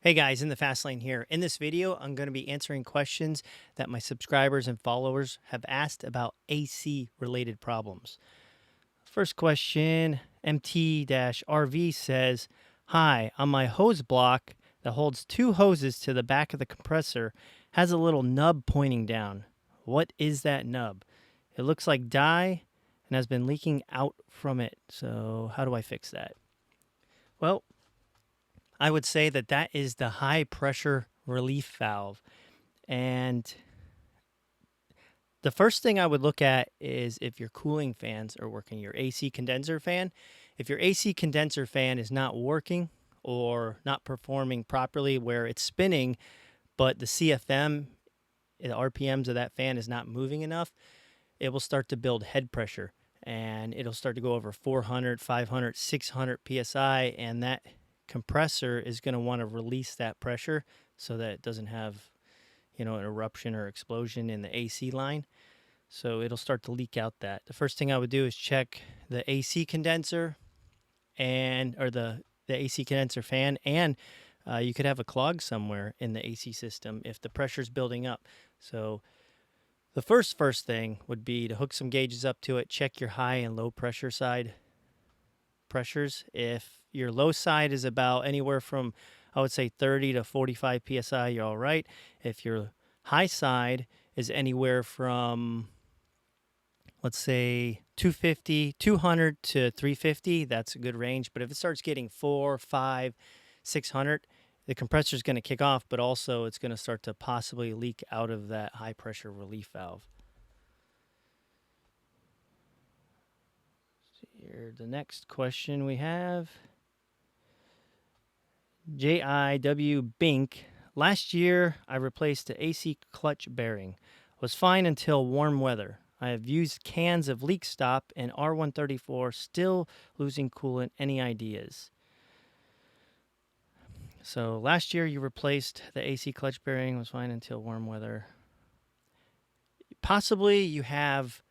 Hey guys, in the fast lane here. In this video, I'm going to be answering questions that my subscribers and followers have asked about AC related problems. First question, MT-RV says, "Hi, on my hose block that holds two hoses to the back of the compressor has a little nub pointing down. What is that nub? It looks like dye and has been leaking out from it. So how do I fix that?" Well, I would say that that is the high pressure relief valve. And the first thing I would look at is if your cooling fans are working, your AC condenser fan. If your AC condenser fan is not working or not performing properly where it's spinning, but the CFM, the RPMs of that fan is not moving enough, it will start to build head pressure and it'll start to go over 400, 500, 600 PSI, and that compressor is going to want to release that pressure so that it doesn't have, an eruption or explosion in the AC line. So it'll start to leak out that. The first thing I would do is check the AC condenser or the AC condenser fan, and you could have a clog somewhere in the AC system if the pressure's building up. So the first thing would be to hook some gauges up to it, check your high and low pressure side pressures. If your low side is about anywhere from, I would say, 30 to 45 psi, you're all right. If your high side is anywhere from, let's say, 200 to 350, that's a good range. But if it starts getting 4, 5, 600, the compressor is going to kick off, but also it's going to start to possibly leak out of that high pressure relief valve. Here, the next question we have, JIW Bink. Last year, I replaced the AC clutch bearing. Was fine until warm weather. I have used cans of Leak Stop and R134, still losing coolant. Any ideas? So last year you replaced the AC clutch bearing, was fine until warm weather. Possibly you have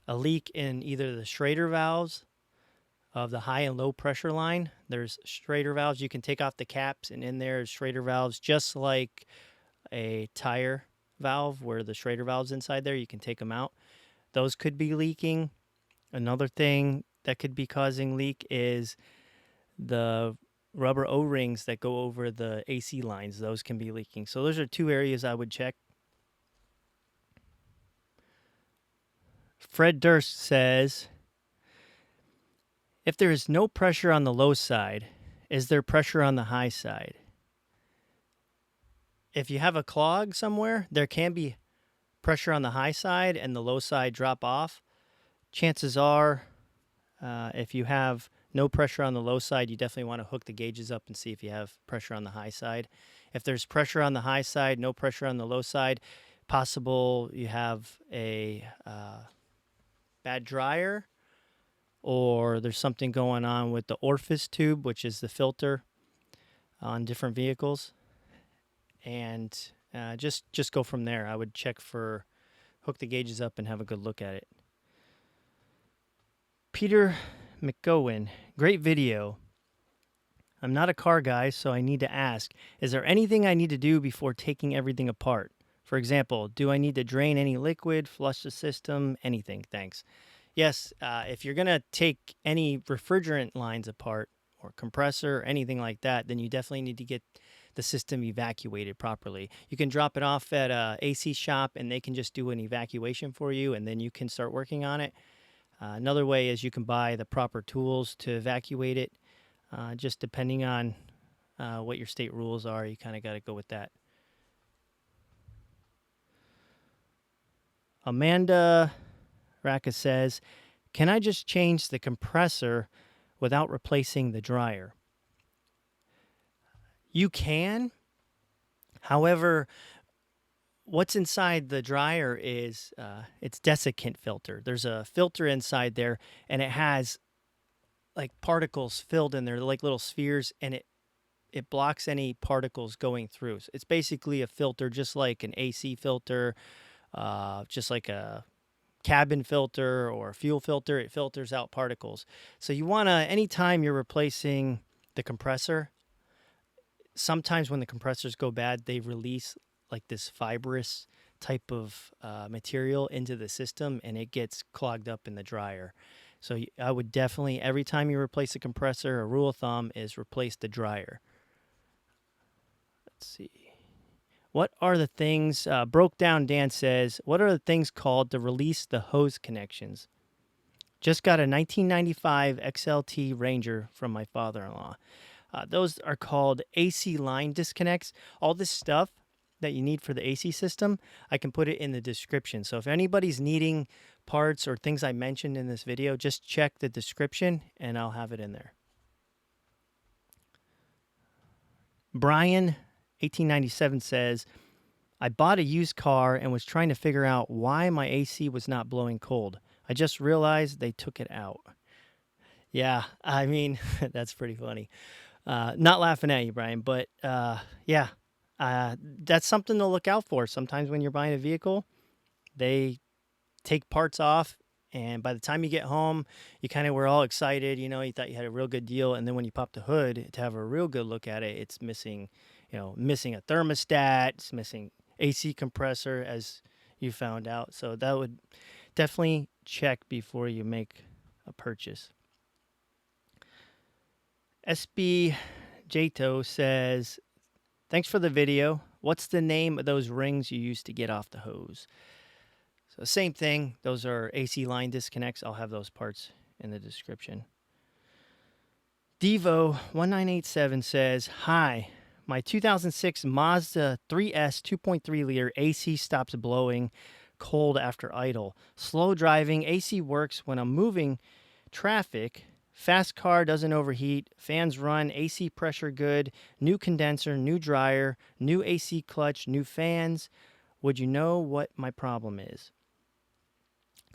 a leak in either the Schrader valves of the high and low pressure line. There's Schrader valves. You can take off the caps, and in there is Schrader valves, just like a tire valve where the Schrader valve's inside there. You can take them out. Those could be leaking. Another thing that could be causing leak is the rubber O-rings that go over the AC lines. Those can be leaking. So those are two areas I would check. Fred Durst says, if there is no pressure on the low side, is there pressure on the high side? If you have a clog somewhere, there can be pressure on the high side and the low side drop off. Chances are, if you have no pressure on the low side, you definitely want to hook the gauges up and see if you have pressure on the high side. If there's pressure on the high side, no pressure on the low side, possible you have a bad dryer, or there's something going on with the Orifice tube, which is the filter on different vehicles. And just go from there. I would check for, hook the gauges up and have a good look at it. Peter McGowan, great video. I'm not a car guy, so I need to ask, is there anything I need to do before taking everything apart? For example, do I need to drain any liquid, flush the system, anything? Thanks. Yes, if you're going to take any refrigerant lines apart or compressor or anything like that, then you definitely need to get the system evacuated properly. You can drop it off at a AC shop and they can just do an evacuation for you, and then you can start working on it. Another way is you can buy the proper tools to evacuate it. Just depending on what your state rules are, you kind of got to go with that. Amanda Raka says, can I just change the compressor without replacing the dryer? You can. However, what's inside the dryer is it's Desiccant filter. There's a filter inside there, and it has like particles filled in there, like little spheres, and it blocks any particles going through. So it's basically a filter, just like an AC filter, just like a cabin filter or a fuel filter. It filters out particles. So you want to, anytime you're replacing the compressor, sometimes when the compressors go bad, they release like this fibrous type of material into the system, and it gets clogged up in the dryer. So I would definitely, every time you replace a compressor, a rule of thumb is replace the dryer. Let's see. What are the things, Broke Down Dan says, what are the things called to release the hose connections? Just got a 1995 XLT Ranger from my father-in-law. Those are called AC line disconnects. All this stuff that you need for the AC system, I can put it in the description. So if anybody's needing parts or things I mentioned in this video, just check the description and I'll have it in there. Brian, 1897 says, I bought a used car and was trying to figure out why my AC was not blowing cold. I just realized they took it out. Yeah, I mean, that's pretty funny. Not laughing at you, Brian, but yeah, that's something to look out for. Sometimes when you're buying a vehicle, they take parts off, and by the time you get home, you kind of were all excited. You know, you thought you had a real good deal, and then when you pop the hood to have a real good look at it, it's missing, missing a thermostat, it's missing AC compressor, as you found out. So that would definitely check before you make a purchase. SB Jato says, thanks for the video. What's the name of those rings you use to get off the hose? So same thing. Those are AC line disconnects. I'll have those parts in the description. Devo1987 says, hi, my 2006 Mazda 3S 2.3 liter AC stops blowing cold after idle. Slow driving, AC works when I'm moving traffic. Fast car doesn't overheat. Fans run. AC pressure good. New condenser, new dryer, new AC clutch, new fans. Would you know what my problem is?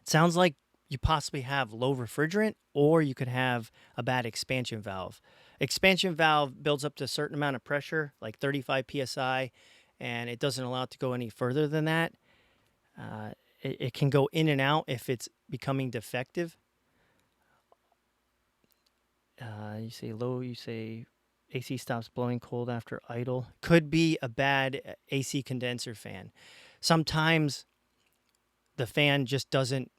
It sounds like you possibly have low refrigerant, or you could have a bad expansion valve. Expansion valve builds up to a certain amount of pressure, like 35 psi, and it doesn't allow it to go any further than that. It can go in and out if it's becoming defective. You say low, you say AC stops blowing cold after idle. Could be a bad AC condenser fan. Sometimes the fan just doesn't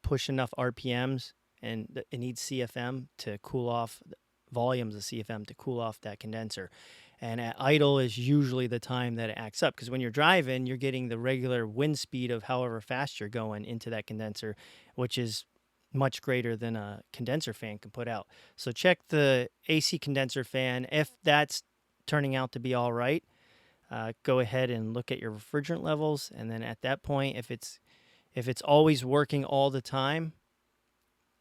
push enough RPMs, and it needs CFM to cool off, volumes of CFM to cool off that condenser. And at idle is usually the time that it acts up, because when you're driving, you're getting the regular wind speed of however fast you're going into that condenser, which is much greater than a condenser fan can put out. So check the AC condenser fan. If that's turning out to be all right, go ahead and look at your refrigerant levels. And then at that point, if it's always working all the time,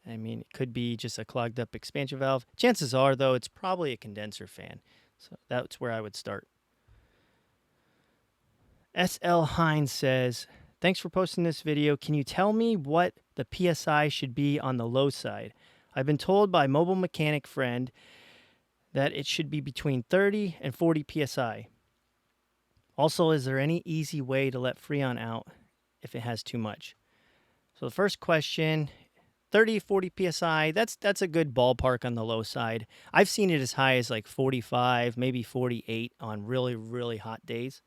I mean, it could be just a clogged up expansion valve. Chances are, though, it's probably a condenser fan. So that's where I would start. SL Hines says, thanks for posting this video. Can you tell me what the PSI should be on the low side? I've been told by a mobile mechanic friend that it should be between 30 and 40 PSI. Also, is there any easy way to let Freon out if it has too much? So the first question, 30, 40 PSI, that's a good ballpark on the low side. I've seen it as high as like 45, maybe 48 on really, really hot days.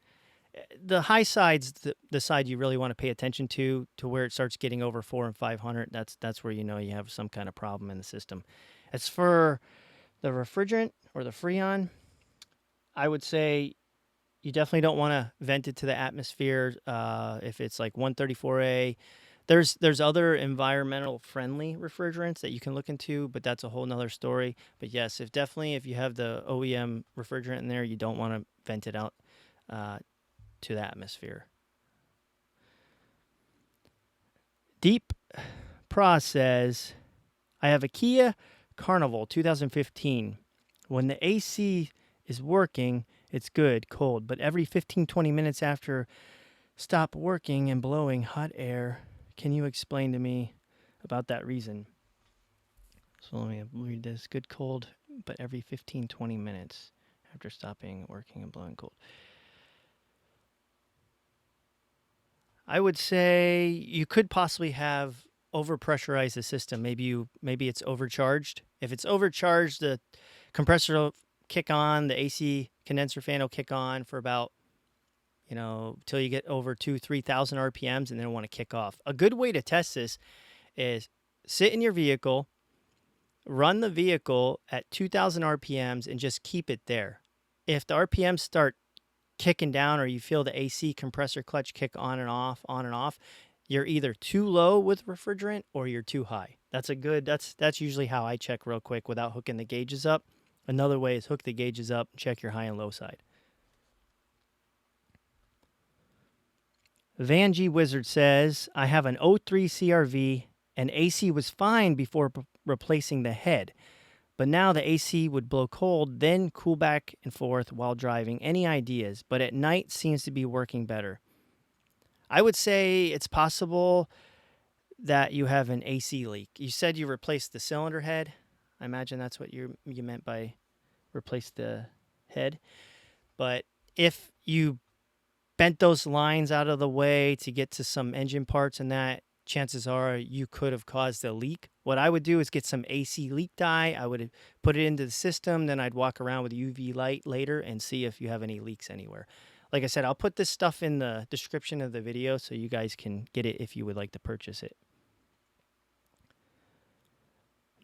The high side's the side you really want to pay attention to where it starts getting over 400 and 500. That's where you know you have some kind of problem in the system. As for the refrigerant or the Freon, I would say you definitely don't want to vent it to the atmosphere if it's like 134A. There's other environmental friendly refrigerants that you can look into, but that's a whole nother story. But yes, if you have the OEM refrigerant in there, you don't want to vent it out to the atmosphere. Deep Pra says, I have a Kia Carnival 2015. When the AC is working, it's good, cold, but every 15-20 minutes after stop working and blowing hot air. Can you explain to me about that reason? So let me read this. Good, cold, but every 15-20 minutes after stopping working and blowing cold. I would say you could possibly have overpressurized the system. Maybe it's overcharged. If it's overcharged, the compressor kick on. The AC condenser fan will kick on for about, till you get over 3,000 RPMs, and then want to kick off. A good way to test this is sit in your vehicle, run the vehicle at 2,000 RPMs, and just keep it there. If the RPMs start kicking down, or you feel the AC compressor clutch kick on and off, you're either too low with refrigerant or you're too high. That's usually how I check real quick without hooking the gauges up. Another way is hook the gauges up, check your high and low side. Van G Wizard says, I have an 03 CRV and AC was fine before replacing the head, but now the AC would blow cold, then cool back and forth while driving. Any ideas? But at night seems to be working better. I would say it's possible that you have an AC leak. You said you replaced the cylinder head. I imagine that's what you meant by replace the head. But if you bent those lines out of the way to get to some engine parts and that, chances are you could have caused a leak. What I would do is get some AC leak dye. I would put it into the system. Then I'd walk around with UV light later and see if you have any leaks anywhere. Like I said, I'll put this stuff in the description of the video so you guys can get it if you would like to purchase it.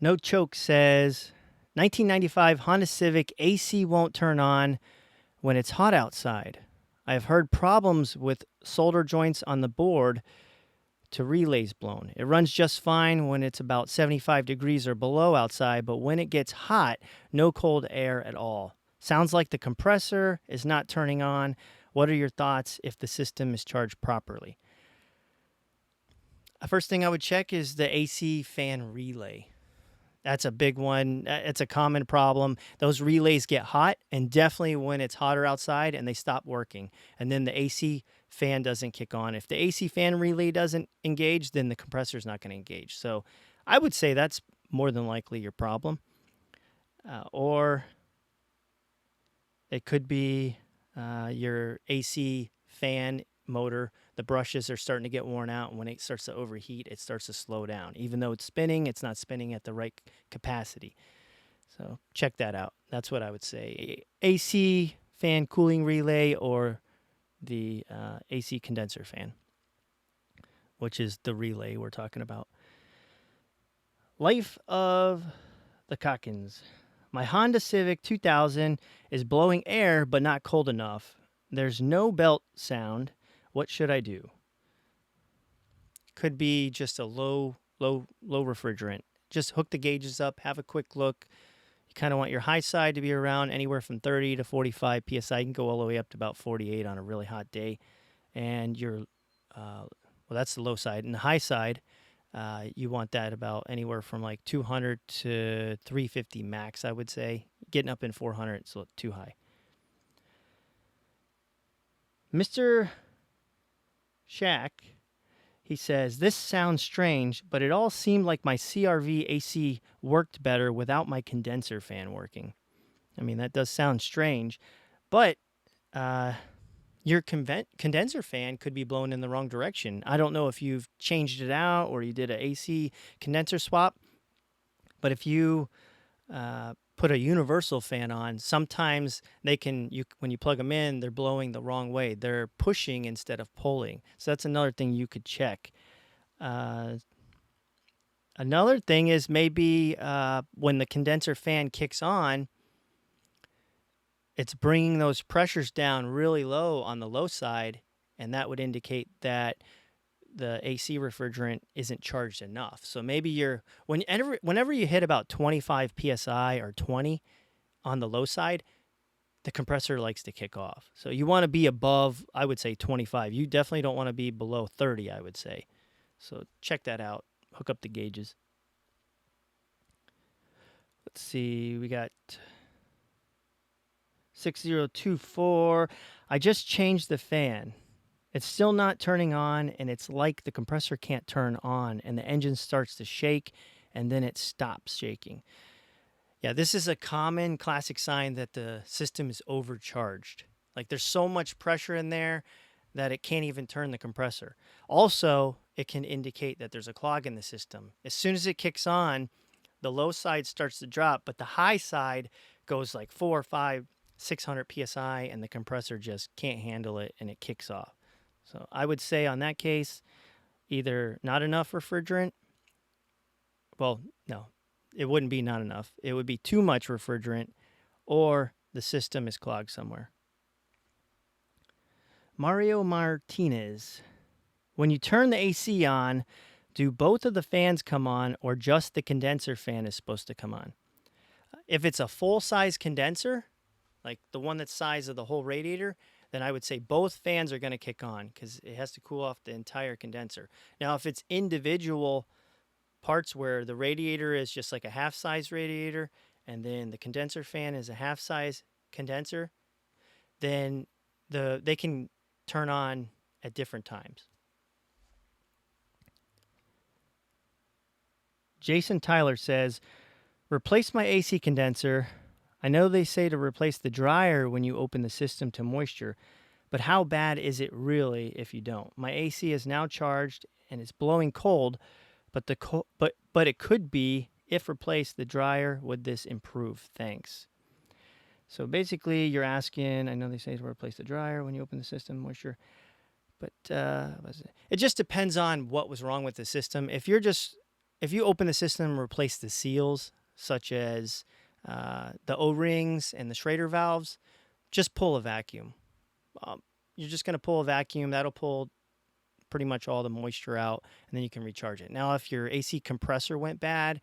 No Choke says, 1995 Honda Civic AC won't turn on when it's hot outside. I have heard problems with solder joints on the board to relays blown. It runs just fine when it's about 75 degrees or below outside, but when it gets hot, no cold air at all. Sounds like the compressor is not turning on. What are your thoughts if the system is charged properly? First thing I would check is the AC fan relay. That's a big one. It's a common problem. Those relays get hot, and definitely when it's hotter outside and they stop working. And then the AC fan doesn't kick on. If the AC fan relay doesn't engage, then the compressor's not going to engage. So I would say that's more than likely your problem. Or it could be your AC fan motor. The brushes are starting to get worn out, and when it starts to overheat, it starts to slow down. Even though it's spinning, it's not spinning at the right capacity. So check that out. That's what I would say. AC fan cooling relay or the AC condenser fan, which is the relay we're talking about. Life of the Cockins. My Honda Civic 2000 is blowing air but not cold enough. There's no belt sound. What should I do? Could be just a low refrigerant. Just hook the gauges up, have a quick look. You kind of want your high side to be around anywhere from 30 to 45 PSI. You can go all the way up to about 48 on a really hot day. And your, that's the low side. And the high side, you want that about anywhere from like 200 to 350 max, I would say. Getting up in 400 is too high. Mr. Shack, he says, this sounds strange, but it all seemed like my CRV AC worked better without my condenser fan working. I mean, that does sound strange, but your condenser fan could be blown in the wrong direction. I don't know if you've changed it out or you did an AC condenser swap, but if you put a universal fan on, sometimes they can, when you plug them in, they're blowing the wrong way. They're pushing instead of pulling. So that's another thing you could check. Another thing is maybe when the condenser fan kicks on, it's bringing those pressures down really low on the low side, and that would indicate that the AC refrigerant isn't charged enough. So maybe whenever you hit about 25 PSI or 20 on the low side, the compressor likes to kick off. So you want to be above, I would say 25. You definitely don't want to be below 30, I would say. So check that out. Hook up the gauges. Let's see, we got 6024. I just changed the fan. It's still not turning on, and it's like the compressor can't turn on, and the engine starts to shake, and then it stops shaking. Yeah, this is a common classic sign that the system is overcharged. Like there's so much pressure in there that it can't even turn the compressor. Also, it can indicate that there's a clog in the system. As soon as it kicks on, the low side starts to drop, but the high side goes like 4, 5, 600 psi, and the compressor just can't handle it and it kicks off. So I would say on that case, either not enough refrigerant. Well, no, it wouldn't be not enough. It would be too much refrigerant, or the system is clogged somewhere. Mario Martinez. When you turn the AC on, do both of the fans come on, or just the condenser fan is supposed to come on? If it's a full-size condenser, like the one that's the size of the whole radiator, then I would say both fans are going to kick on because it has to cool off the entire condenser. Now, if it's individual parts where the radiator is just like a half-size radiator and then the condenser fan is a half-size condenser, then they can turn on at different times. Jason Tyler says, replace my AC condenser. I know they say to replace the dryer when you open the system to moisture, but how bad is it really if you don't? My AC is now charged and it's blowing cold, but it could be if replaced the dryer. Would this improve? Thanks. So basically, you're asking. I know they say to replace the dryer when you open the system moisture, but it just depends on what was wrong with the system. If you open the system and replace the seals, such as the O-rings and the Schrader valves, just pull a vacuum. You're just going to pull a vacuum. That'll pull pretty much all the moisture out, and then you can recharge it. Now, if your AC compressor went bad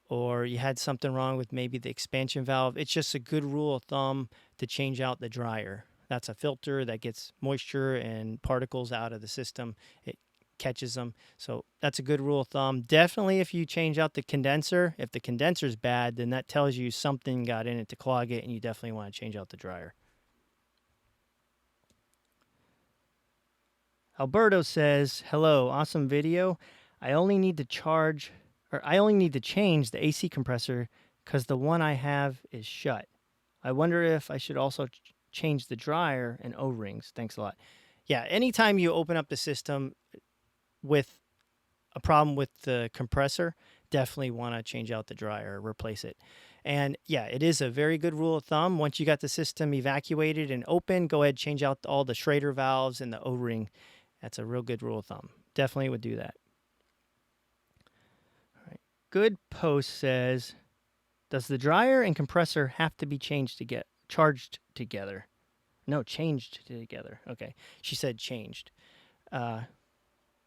or you had something wrong with maybe the expansion valve, it's just a good rule of thumb to change out the dryer. That's a filter that gets moisture and particles out of the system. It catches them. So that's a good rule of thumb. Definitely if you change out the condenser, if the condenser's bad, then that tells you something got in it to clog it, and you definitely want to change out the dryer. Alberto says, hello, awesome video. I only need to change the AC compressor because the one I have is shut. I wonder if I should also change the dryer and O-rings. Thanks a lot. Yeah, anytime you open up the system with a problem with the compressor, definitely want to change out the dryer or replace it. And yeah, it is a very good rule of thumb. Once you got the system evacuated and open, go ahead, change out all the Schrader valves and the O-ring. That's a real good rule of thumb. Definitely would do that. All right. Good Post says, does the dryer and compressor have to be charged together? No, changed together. Okay. She said changed.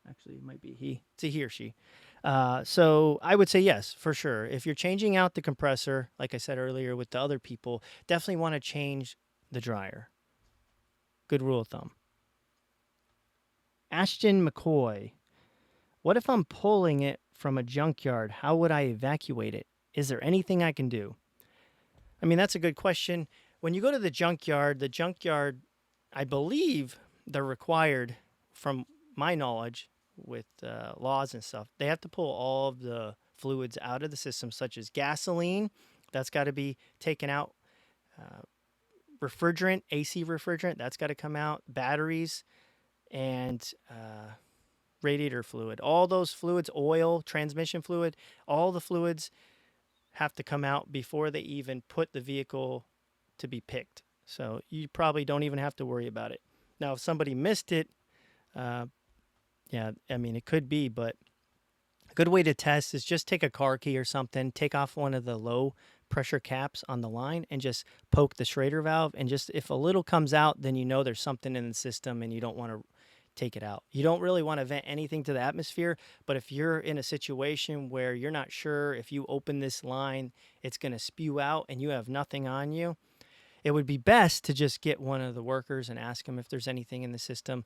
Actually, it might be he. It's a he or she. So I would say yes, for sure. If you're changing out the compressor, like I said earlier with the other people, definitely want to change the dryer. Good rule of thumb. Ashton McCoy, what if I'm pulling it from a junkyard? How would I evacuate it? Is there anything I can do? I mean, that's a good question. When you go to the junkyard, I believe they're required, from my knowledge, with laws and stuff, they have to pull all of the fluids out of the system, such as gasoline. That's got to be taken out. Refrigerant, AC refrigerant, that's got to come out. Batteries and radiator fluid. All those fluids, oil, transmission fluid, all the fluids have to come out before they even put the vehicle to be picked. So you probably don't even have to worry about it. Now, if somebody missed it, yeah, I mean, it could be, but a good way to test is just take a car key or something, take off one of the low pressure caps on the line and just poke the Schrader valve. And just if a little comes out, then you know there's something in the system and you don't want to take it out. You don't really want to vent anything to the atmosphere, but if you're in a situation where you're not sure if you open this line, it's going to spew out and you have nothing on you, it would be best to just get one of the workers and ask them if there's anything in the system.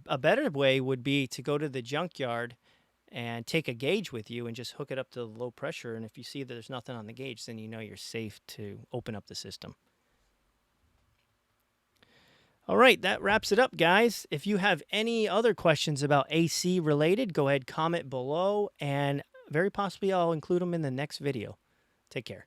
A better way would be to go to the junkyard and take a gauge with you and just hook it up to the low pressure. And if you see that there's nothing on the gauge, then you know you're safe to open up the system. All right, that wraps it up, guys. If you have any other questions about AC related, go ahead, comment below, and very possibly I'll include them in the next video. Take care.